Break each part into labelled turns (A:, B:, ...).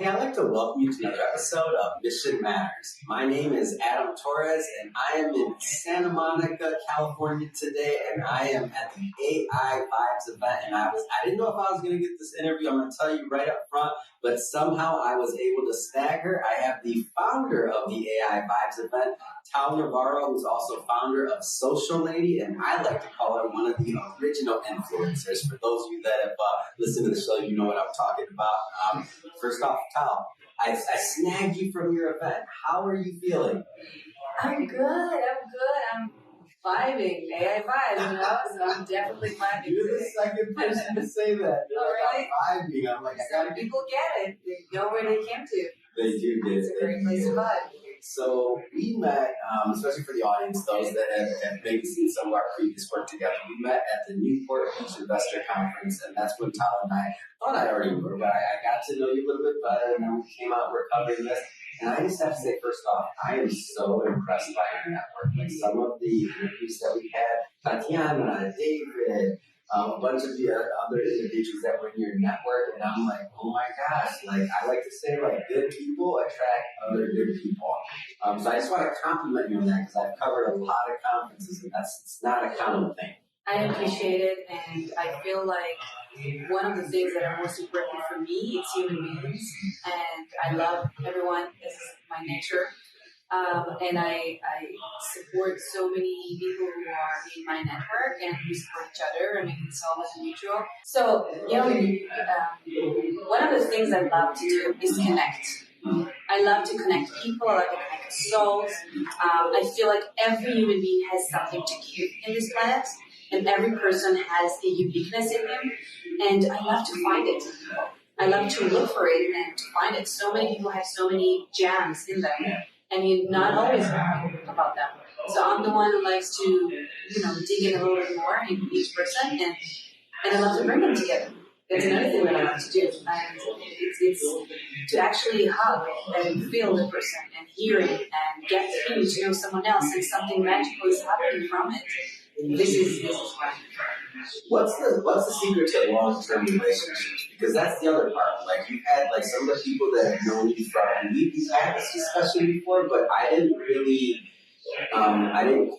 A: Hey, I'd like to welcome you to another episode of Mission Matters. My name is Adam Torres, and I am in Santa Monica, California today, and I am at the AI Vibes event. And I didn't know if I was going to get this interview. I'm going to tell you right up front, but somehow I was able to snag her. I have the founder of the AI Vibes event, Tal Navarro, who's also founder of Social Lady, and I like to call her one of the original influencers. For those of you that have listened to the show, you know what I'm talking about. First off, Tal, I snagged you from your event. How are you feeling?
B: I'm good. I'm vibing. AI vibe, so I'm definitely vibing.
A: You're the second person to say that.
B: Oh, really?
A: I'm vibing. I'm like,
B: people get it. They know where they came to.
A: They do.
B: It's a great place to vibe.
A: So we met, especially for the audience, those that have maybe seen some of our previous work together, we met at the Newport Beach Investor Conference, and that's when Tal and I thought I already knew, but I got to know you a little bit better, and then we came out, we're covering this, and I just have to say, first off, I am so impressed by your network. Like some of the interviews that we had, Tatiana, David, a bunch of the other individuals that were in your network, and I'm like, oh my gosh, like I like to say, like good people attract other good people. So I just want to compliment you on that because I've covered a lot of conferences, and it's not a common thing.
B: I appreciate it, and I feel like one of the things that are most important for me is human beings, and I love everyone. This is my nature. And I support so many people who are in my network and we support each other. I mean, it's almost mutual. So, one of the things I love to do is connect. I love to connect people. I love to connect souls. I feel like every human being has something to give in this planet, and every person has a uniqueness in them. And I love to find it. I love to look for it and to find it. So many people have so many gems in them. And you're not always know about them. So I'm the one who likes to, dig in a little bit more in each person, and I love to bring them together. That's another thing that I love to do. And it's to actually hug and feel the person and hear it and get to know someone else, and something magical is happening from it. This is what I'm
A: What's the secret to long-term relationships? Because that's the other part. Like you've had like some of the people that have known you from, we've had this discussion before, but I didn't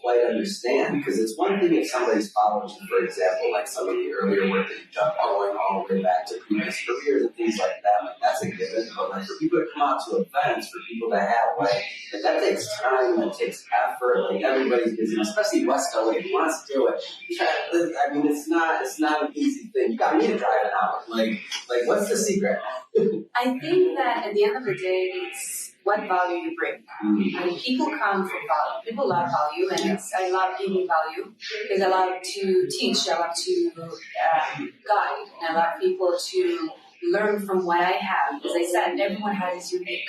A: quite understand, because it's one thing if somebody's followed you, for example, like some of the earlier work that you've done, going all the way back to previous careers and things like that, like that's a given. But like for people to come out to events, for people to have like that takes time, that takes effort. Like everybody's busy, especially West LA. Who wants to do it? I mean, it's not an easy thing. You got me to drive an hour. Like what's the secret?
B: I think that at the end of the day, it's what value you bring. I mean, people come for value. People love value, and I love giving value because I love to teach, I love to guide, and I love people to learn from what I have. As I said, everyone has this unique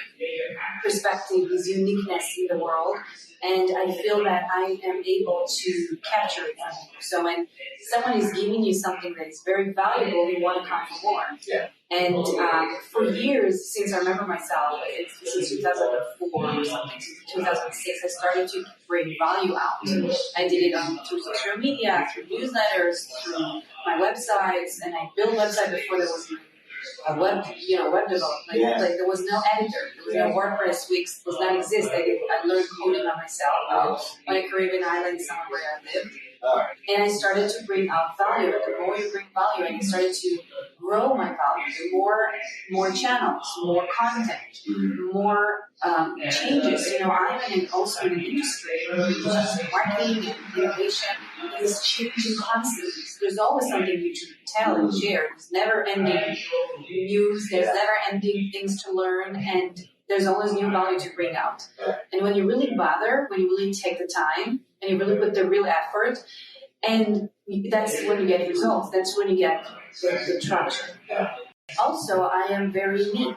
B: perspective, this uniqueness in the world, and I feel that I am able to capture it from you. So when someone is giving you something that is very valuable, you want to come for more.
A: Yeah.
B: And for years, since I remember myself, since 2004 or something, 2006, I started to bring value out. I did it through social media, through newsletters, through my websites, and I built websites before there was web development. Like there was no editor, there was no WordPress, Wix does not exist. I learned coding by myself on a Caribbean island somewhere where I lived. And I started to bring out value. The more you bring value, and I started to grow my value. More channels, more content, more changes. I'm also in an industry which is marketing and innovation is changing constantly. So there's always something you should tell and share. There's never-ending news. There's never-ending things to learn, and there's always new value to bring out. And when you really bother, when you really take the time, and you really put the real effort, and that's when you get results. That's when you get the traction. Also, I am very me.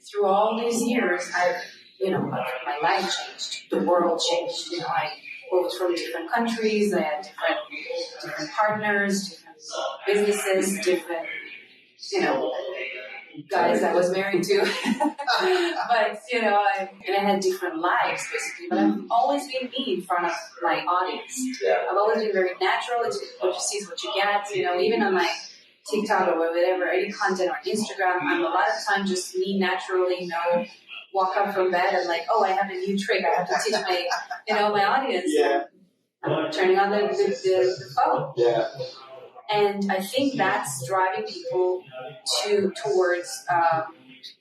B: Through all these years, my life changed. The world changed. I moved from different countries. I had different partners, different businesses, different, guys I was married to. But, I had different lives, basically. But I've always been me in front of my audience. I've always been very natural. It's what you see is what you get. Even on my TikTok or whatever, any content on Instagram, I'm a lot of time just me naturally, walk up from bed and like, oh, I have a new trick I have to teach my audience.
A: Yeah.
B: I'm turning on the phone.
A: Yeah.
B: And I think that's driving people towards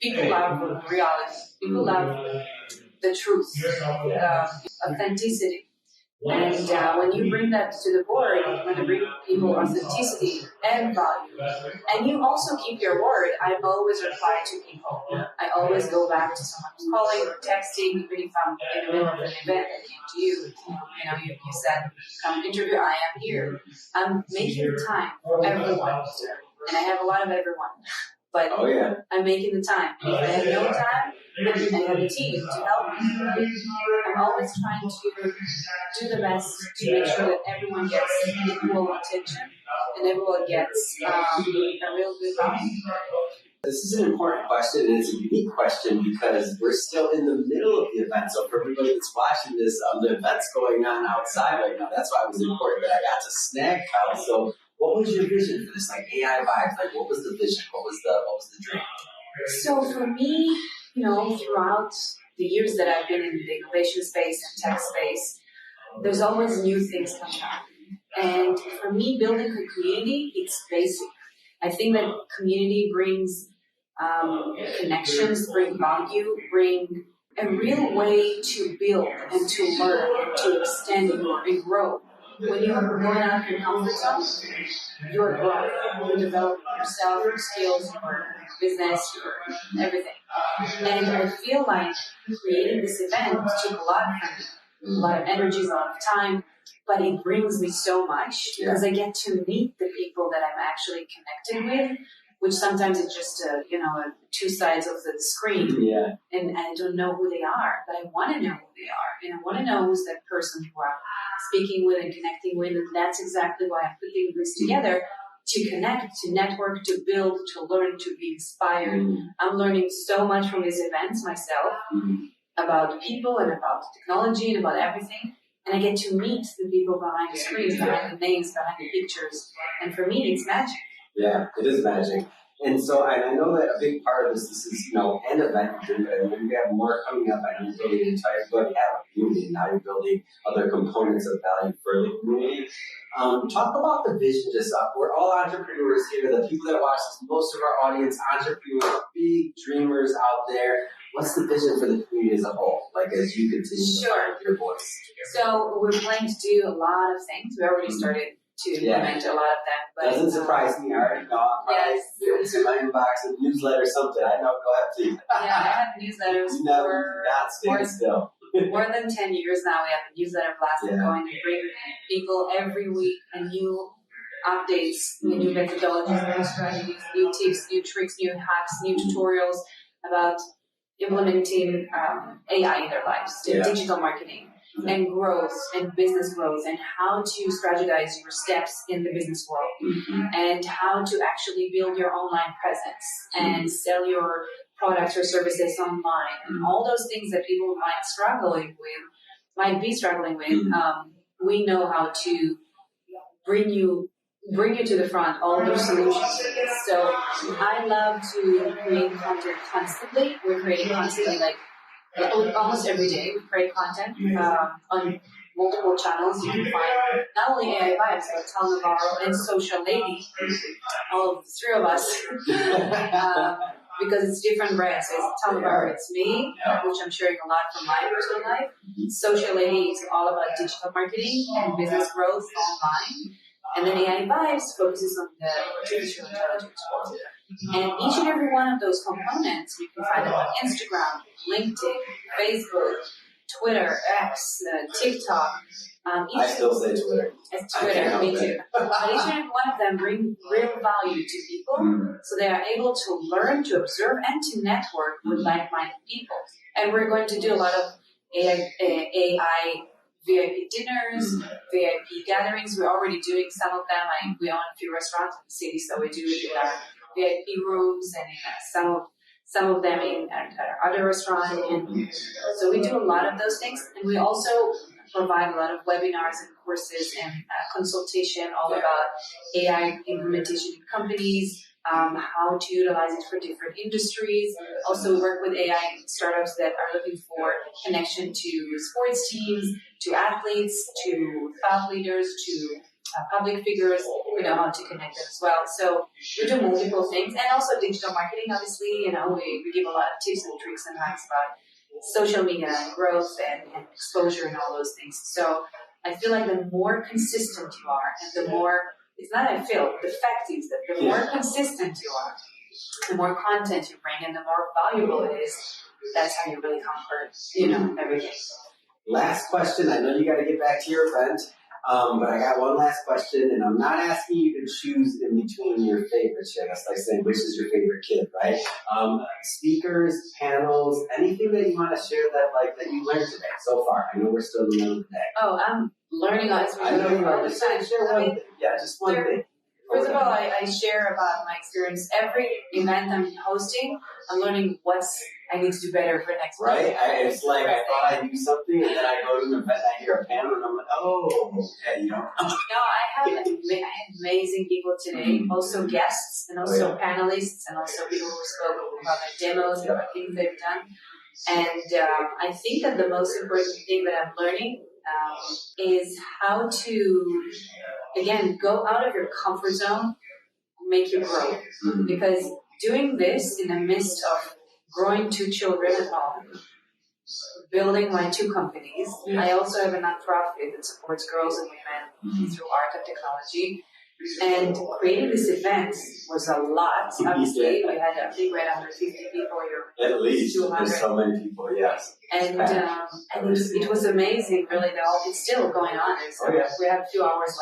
B: people love reality. People love the truth, authenticity. And when you bring that to the board, when you bring people authenticity and value, and you also keep your word, I always reply to people. I always go back to someone who's calling or texting, even if I'm in the middle of an event that came to you. You said, come interview, I am here. I'm making the time for everyone. And I have a lot of everyone. But I'm making the time. If I have no time, I have a team to help me. I'm always trying to do the best to make sure that everyone gets equal attention and everyone gets a real good value.
A: This is an important question, and it's a unique question because we're still in the middle of the event. So for everybody that's watching this, the event's going on outside right now. That's why it was important that I got to snag Kyle. So what was your vision for this, like AI Vibes? Like, what was the vision? What was the dream?
B: So for me, throughout the years that I've been in the innovation space and tech space, there's always new things coming up. And for me, building a community, it's basic. I think that community brings connections, bring value, bring a real way to build and to learn, to extend and grow. When you're going out of your comfort zone, you're growing, you're developing yourself, your skills, your business, your everything. And I feel like creating this event took a lot from me, a lot of energy, a lot of time, but it brings me so much because I get to meet the people that I'm actually connected with, which sometimes it's just two sides of the screen.
A: Yeah.
B: And I don't know who they are, but I want to know who they are. And I want to know who's that person who I'm speaking with and connecting with. And that's exactly why I'm putting this together, to connect, to network, to build, to learn, to be inspired. I'm learning so much from these events myself about people and about technology and about everything. And I get to meet the people behind the screens, behind the names, behind the pictures. And for me, it's magic.
A: Yeah, it is magic. And so I know that a big part of this is, an event, and we have more coming up. I know you're building an entire, you already have a community, and now you're building other components of value for the community. Talk about the vision just up. We're all entrepreneurs here. The people that watch this, most of our audience, entrepreneurs, big dreamers out there. What's the vision for the community as a whole? Like as you continue to find your voice.
B: So we're planning to do a lot of things. We already started to implement a lot of them. But
A: doesn't surprise me. I already know. It's in my inbox, a newsletter, something. I know. Go ahead, please.
B: I have newsletters for more than 10 years now. We have a newsletter blast going to bring people every week and new updates, new methodologies, new strategies, new tips, new tricks, new hacks, new tutorials about implementing AI in their lives, digital marketing and growth and business growth, and how to strategize your steps in the business world, and how to actually build your online presence and sell your products or services online, and all those things that people might be struggling with. We know how to bring you to the front, all those solutions. So I love to create content constantly. We're creating constantly, like almost every day. We create content on multiple channels. You can find not only AI Vibes, but Tal Navarro and Social Lady, all of the three of us, because it's different brands. So it's Tal Navarro, it's me, which I'm sharing a lot from my personal life. Social Lady is all about digital marketing and business growth online. And then AI Vibes focuses on the artificial intelligence world. And each and every one of those components, you can find them on Instagram, LinkedIn, Facebook, Twitter, X, TikTok.
A: I still say Twitter.
B: It's Twitter, me too. But each and every one of them bring real value to people, so they are able to learn, to observe, and to network with like-minded people. And we're going to do a lot of AI VIP dinners, VIP gatherings. We're already doing some of them. We own a few restaurants in the city, so we do it in our VIP rooms and in some of them in our other restaurants. And so we do a lot of those things. And we also provide a lot of webinars and courses and consultation all about AI implementation in companies, how to utilize it for different industries. Also work with AI startups that are looking for connection to sports teams, to athletes, to thought leaders, to public figures. We know how to connect them as well. So we do multiple things, and also digital marketing. Obviously, we give a lot of tips and tricks and hacks about social media and growth and exposure and all those things. So I feel like the more consistent you are, and the more, it's not I feel, the fact is that the more consistent you are, the more content you bring, and the more valuable it is. That's how you really conquer, everything.
A: Last question. I know you got to get back to your event. But I got one last question, and I'm not asking you to choose in between your favorites yet. That's like saying, which is your favorite kid, right? Speakers, panels, anything that you want to share that you learned today so far. I know we're still in the middle of the day.
B: Oh, I'm learning as we
A: I know you
B: all
A: are.
B: the time.
A: Share one thing. Yeah, just one thing.
B: First of all, I share about my experience. Every event I'm hosting, I'm learning what I need to do better for next month.
A: Right? It's like I thought I knew something, and then I go to an event and I hear a panel, and I'm like, oh, okay,
B: No, I had amazing people today, also guests, and also panelists, and also people who spoke about their demos and about things they've done. And I think that the most important thing that I'm learning is how to, again, go out of your comfort zone, make you grow. Because doing this in the midst of growing 2 children at home, building my 2 companies, I also have a nonprofit that supports girls and women through art and technology. And creating this event was a lot. Obviously, I think we had 150 people here.
A: At least
B: 200.
A: There's so many people, yes.
B: And it was amazing, really. It's still going on. We have a few hours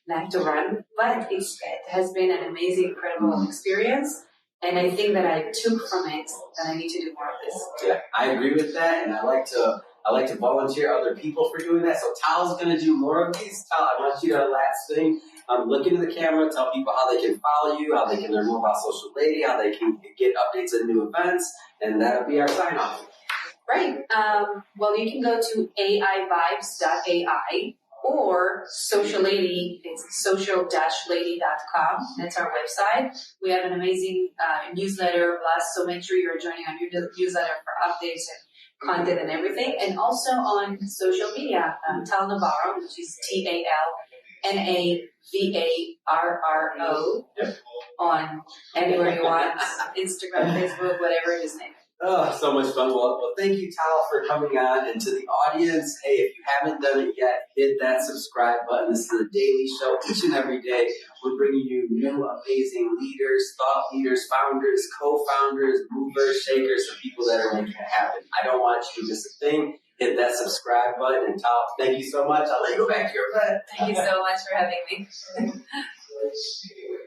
B: left to run, but it has been an amazing, incredible experience. And I think that I took from it that I need to do more of this.
A: Yeah, I agree with that, and I like to volunteer other people for doing that. So Tal's going to do more of these. Tal, I want you to last thing. Look into the camera, tell people how they can follow you, how they can learn more about Social Lady, how they can get updates on new events, and that'll be our sign off.
B: Right. Well, you can go to aivibes.ai or Social Lady. It's social-lady.com. That's our website. We have an amazing newsletter blast, so make sure you're joining our newsletter for updates and content and everything. And also on social media, Tal Navarro, which is TALNAVARRO, on anywhere you want, Instagram, Facebook, whatever his name.
A: Oh, so much fun. Well, thank you, Tal, for coming on. And to the audience, hey, if you haven't done it yet, hit that subscribe button. This is a daily show each and every day. We're bringing you new, amazing leaders, thought leaders, founders, co-founders, movers, shakers, the people that are making it happen. I don't want you to miss a thing. Hit that subscribe button. And Tal, thank you so much. I'll let you go back to your bed.
B: Thank you so much for having me.